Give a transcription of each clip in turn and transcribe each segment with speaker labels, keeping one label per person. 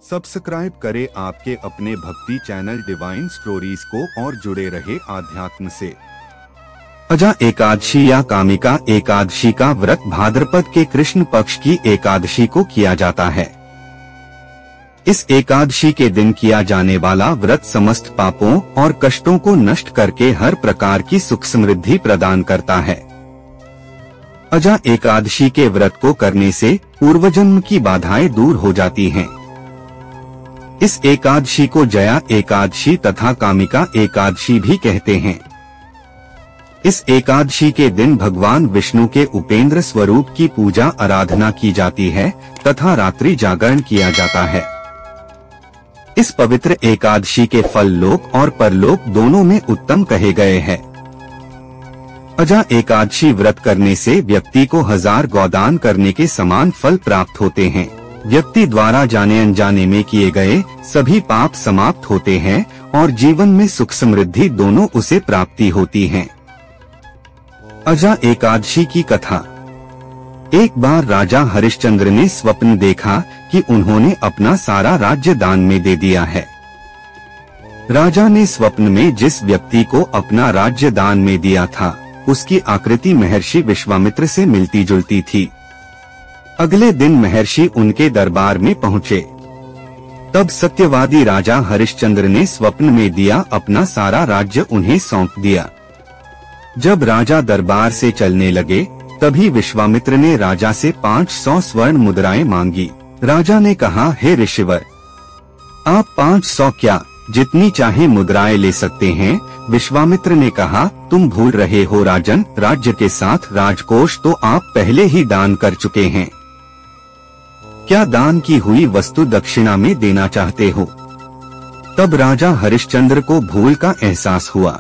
Speaker 1: Subscribe करें आपके अपने भक्ति चैनल डिवाइन स्टोरीज को और जुड़े रहे आध्यात्म से। अजा एकादशी या कामिका एकादशी का व्रत भाद्रपद के कृष्ण पक्ष की एकादशी को किया जाता है। इस एकादशी के दिन किया जाने वाला व्रत समस्त पापों और कष्टों को नष्ट करके हर प्रकार की सुख समृद्धि प्रदान करता है। अजा एकादशी के व्रत को करने से पूर्वजन्म की बाधाएं दूर हो जाती हैं। इस एकादशी को जया एकादशी तथा कामिका एकादशी भी कहते हैं। इस एकादशी के दिन भगवान विष्णु के उपेंद्र स्वरूप की पूजा आराधना की जाती है तथा रात्रि जागरण किया जाता है। इस पवित्र एकादशी के फल लोक और परलोक दोनों में उत्तम कहे गए हैं। अजा एकादशी व्रत करने से व्यक्ति को 1000 गौदान करने के समान फल प्राप्त होते हैं। व्यक्ति द्वारा जाने अनजाने में किए गए सभी पाप समाप्त होते हैं और जीवन में सुख समृद्धि दोनों उसे प्राप्ति होती है। अजा एकादशी की कथा। एक बार राजा हरिश्चंद्र ने स्वप्न देखा कि उन्होंने अपना सारा राज्य दान में दे दिया है। राजा ने स्वप्न में जिस व्यक्ति को अपना राज्य दान में दिया था उसकी आकृति महर्षि विश्वामित्र से मिलती जुलती थी। अगले दिन महर्षि उनके दरबार में पहुँचे। तब सत्यवादी राजा हरिश्चंद्र ने स्वप्न में दिया अपना सारा राज्य उन्हें सौंप दिया। जब राजा दरबार से चलने लगे तभी विश्वामित्र ने राजा से 500 स्वर्ण मुद्राएं मांगी। राजा ने कहा, हे ऋषिवर, आप 500 क्या जितनी चाहे मुद्राएं ले सकते हैं। विश्वामित्र ने कहा, तुम भूल रहे हो राजन, राज्य के साथ राजकोष तो आप पहले ही दान कर चुके हैं। क्या दान की हुई वस्तु दक्षिणा में देना चाहते हो? तब राजा हरिश्चंद्र को भूल का एहसास हुआ।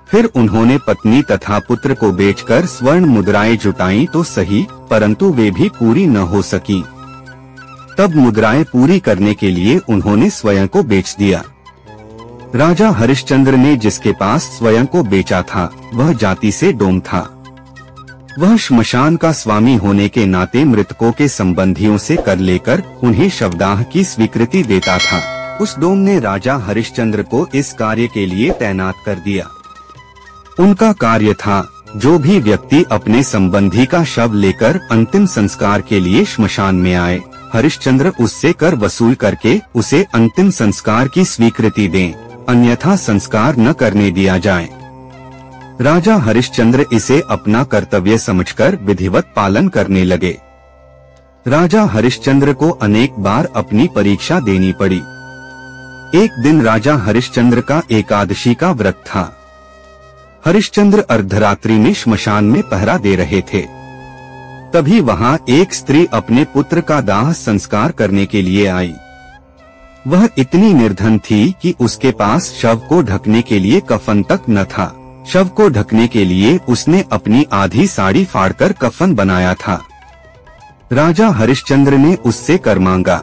Speaker 1: फिर उन्होंने पत्नी तथा पुत्र को बेचकर स्वर्ण मुद्राएं जुटाई तो सही, परंतु वे भी पूरी न हो सकी। तब मुद्राएं पूरी करने के लिए उन्होंने स्वयं को बेच दिया। राजा हरिश्चंद्र ने जिसके पास स्वयं को बेचा था वह जाति से डोम था। वह श्मशान का स्वामी होने के नाते मृतकों के संबंधियों से कर लेकर उन्हें शवदाह की स्वीकृति देता था। उस डोम ने राजा हरिश्चंद्र को इस कार्य के लिए तैनात कर दिया। उनका कार्य था, जो भी व्यक्ति अपने संबंधी का शव लेकर अंतिम संस्कार के लिए श्मशान में आए, हरिश्चंद्र उससे कर वसूल करके उसे अंतिम संस्कार की स्वीकृति दें, अन्यथा संस्कार न करने दिया जाए। राजा हरिश्चंद्र इसे अपना कर्तव्य समझकर विधिवत पालन करने लगे। राजा हरिश्चंद्र को अनेक बार अपनी परीक्षा देनी पड़ी। एक दिन राजा हरिश्चंद्र का एकादशी का व्रत था। हरिश्चंद्र अर्धरात्रि में श्मशान में पहरा दे रहे थे। तभी वहां एक स्त्री अपने पुत्र का दाह संस्कार करने के लिए आई। वह इतनी निर्धन थी कि उसके पास शव को ढकने के लिए कफन तक न था। शव को ढकने के लिए उसने अपनी आधी साड़ी फाड़कर कफन बनाया था। राजा हरिश्चंद्र ने उससे कर मांगा,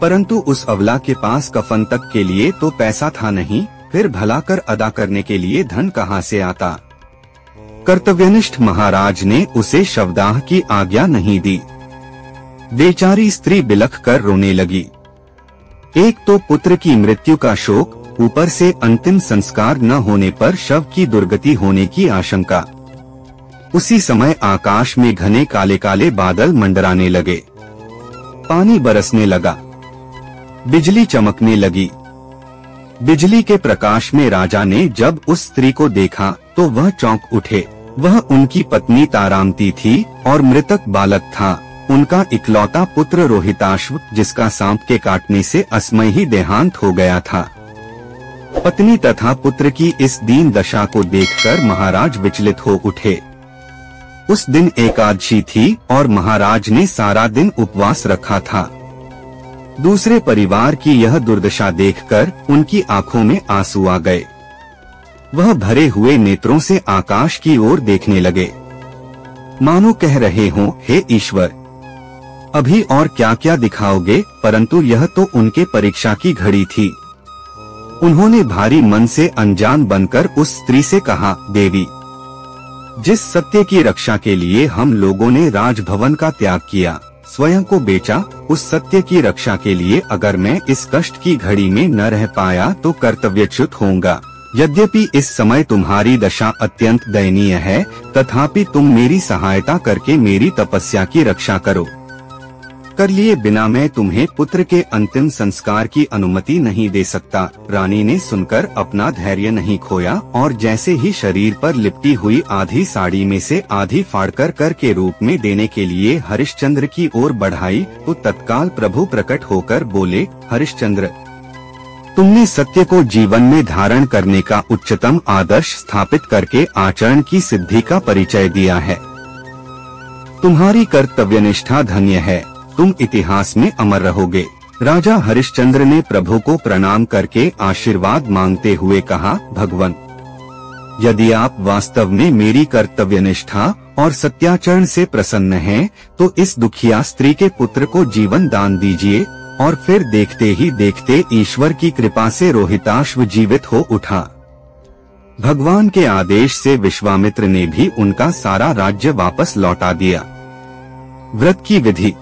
Speaker 1: परंतु उस अबला के पास कफन तक के लिए तो पैसा था नहीं, फिर भला कर अदा करने के लिए धन कहाँ से आता। कर्तव्यनिष्ठ महाराज ने उसे शवदाह की आज्ञा नहीं दी। बेचारी स्त्री बिलख कर रोने लगी। एक तो पुत्र की मृत्यु का शोक, ऊपर से अंतिम संस्कार न होने पर शव की दुर्गति होने की आशंका। उसी समय आकाश में घने काले काले बादल मंडराने लगे। पानी बरसने लगा। बिजली चमकने लगी। बिजली के प्रकाश में राजा ने जब उस स्त्री को देखा तो वह चौंक उठे। वह उनकी पत्नी तारामती थी और मृतक बालक था उनका इकलौता पुत्र रोहिताश्व, जिसका सांप के काटने से असमय ही देहांत हो गया था। पत्नी तथा पुत्र की इस दीन दशा को देखकर महाराज विचलित हो उठे। उस दिन एकादशी थी और महाराज ने सारा दिन उपवास रखा था। दूसरे परिवार की यह दुर्दशा देखकर उनकी आंखों में आंसू आ गए। वह भरे हुए नेत्रों से आकाश की ओर देखने लगे, मानो कह रहे हों, हे ईश्वर, अभी और क्या क्या दिखाओगे। परंतु यह तो उनके परीक्षा की घड़ी थी। उन्होंने भारी मन से अनजान बनकर उस स्त्री से कहा, देवी, जिस सत्य की रक्षा के लिए हम लोगों ने राजभवन का त्याग किया, स्वयं को बेचा उस सत्य की रक्षा के लिए। अगर मैं इस कष्ट की घड़ी में न रह पाया तो कर्तव्यच्युत होऊंगा। यद्यपि इस समय तुम्हारी दशा अत्यंत दयनीय है, तथापि तुम मेरी सहायता करके मेरी तपस्या की रक्षा करो। कर लिए बिना मैं तुम्हें पुत्र के अंतिम संस्कार की अनुमति नहीं दे सकता। रानी ने सुनकर अपना धैर्य नहीं खोया और जैसे ही शरीर पर लिपटी हुई आधी साड़ी में से आधी फाड़कर कर के रूप में देने के लिए हरिश्चंद्र की ओर बढ़ाई तो तत्काल प्रभु प्रकट होकर बोले, हरिश्चंद्र, तुमने सत्य को जीवन में धारण करने का उच्चतम आदर्श स्थापित करके आचरण की सिद्धि का परिचय दिया है। तुम्हारी कर्तव्यनिष्ठा धन्य है, तुम इतिहास में अमर रहोगे। राजा हरिश्चंद्र ने प्रभु को प्रणाम करके आशीर्वाद मांगते हुए कहा, भगवान, यदि आप वास्तव में मेरी कर्तव्यनिष्ठा और सत्याचरण से प्रसन्न हैं, तो इस दुखिया स्त्री के पुत्र को जीवन दान दीजिए। और फिर देखते ही देखते ईश्वर की कृपा से रोहिताश्व जीवित हो उठा। भगवान के आदेश से विश्वामित्र ने भी उनका सारा राज्य वापस लौटा दिया। व्रत की विधि।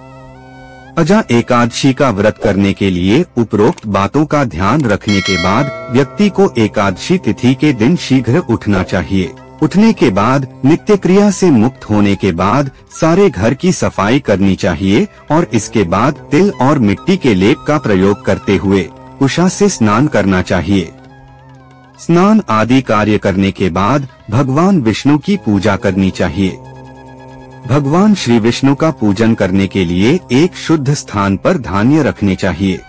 Speaker 1: अजा एकादशी का व्रत करने के लिए उपरोक्त बातों का ध्यान रखने के बाद व्यक्ति को एकादशी तिथि के दिन शीघ्र उठना चाहिए। उठने के बाद नित्य क्रिया से मुक्त होने के बाद सारे घर की सफाई करनी चाहिए और इसके बाद तिल और मिट्टी के लेप का प्रयोग करते हुए कुशा से स्नान करना चाहिए। स्नान आदि कार्य करने के बाद भगवान विष्णु की पूजा करनी चाहिए। भगवान श्री विष्णु का पूजन करने के लिए एक शुद्ध स्थान पर धान्य रखने चाहिए।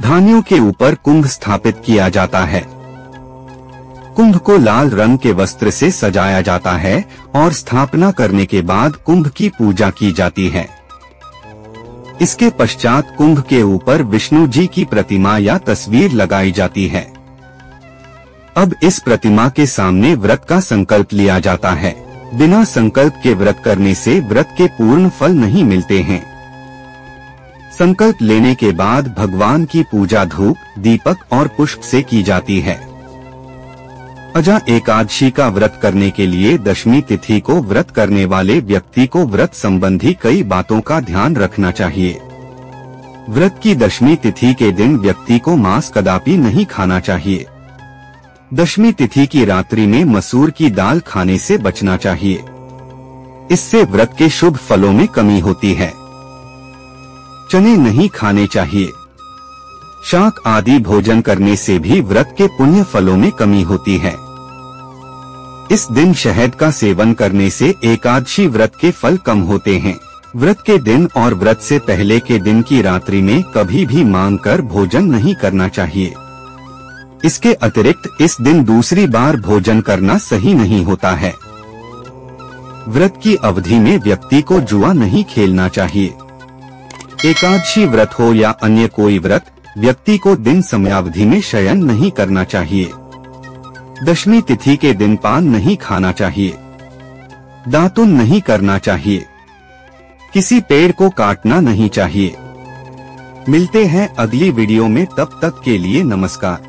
Speaker 1: धान्यों के ऊपर कुंभ स्थापित किया जाता है। कुंभ को लाल रंग के वस्त्र से सजाया जाता है और स्थापना करने के बाद कुंभ की पूजा की जाती है। इसके पश्चात कुंभ के ऊपर विष्णु जी की प्रतिमा या तस्वीर लगाई जाती है। अब इस प्रतिमा के सामने व्रत का संकल्प लिया जाता है। बिना संकल्प के व्रत करने से व्रत के पूर्ण फल नहीं मिलते हैं। संकल्प लेने के बाद भगवान की पूजा धूप, दीपक और पुष्प से की जाती है। अजा एकादशी का व्रत करने के लिए दशमी तिथि को व्रत करने वाले व्यक्ति को व्रत संबंधी कई बातों का ध्यान रखना चाहिए। व्रत की दशमी तिथि के दिन व्यक्ति को मांस कदापि नहीं खाना चाहिए। दशमी तिथि की रात्रि में मसूर की दाल खाने से बचना चाहिए। इससे व्रत के शुभ फलों में कमी होती है। चने नहीं खाने चाहिए। शाक आदि भोजन करने से भी व्रत के पुण्य फलों में कमी होती है। इस दिन शहद का सेवन करने से एकादशी व्रत के फल कम होते हैं। व्रत के दिन और व्रत से पहले के दिन की रात्रि में कभी भी मांग कर भोजन नहीं करना चाहिए। इसके अतिरिक्त इस दिन दूसरी बार भोजन करना सही नहीं होता है। व्रत की अवधि में व्यक्ति को जुआ नहीं खेलना चाहिए। एकादशी व्रत हो या अन्य कोई व्रत, व्यक्ति को दिन समयावधि में शयन नहीं करना चाहिए। दशमी तिथि के दिन पान नहीं खाना चाहिए। दातुन नहीं करना चाहिए। किसी पेड़ को काटना नहीं चाहिए। मिलते हैं अगली वीडियो में, तब तक के लिए नमस्कार।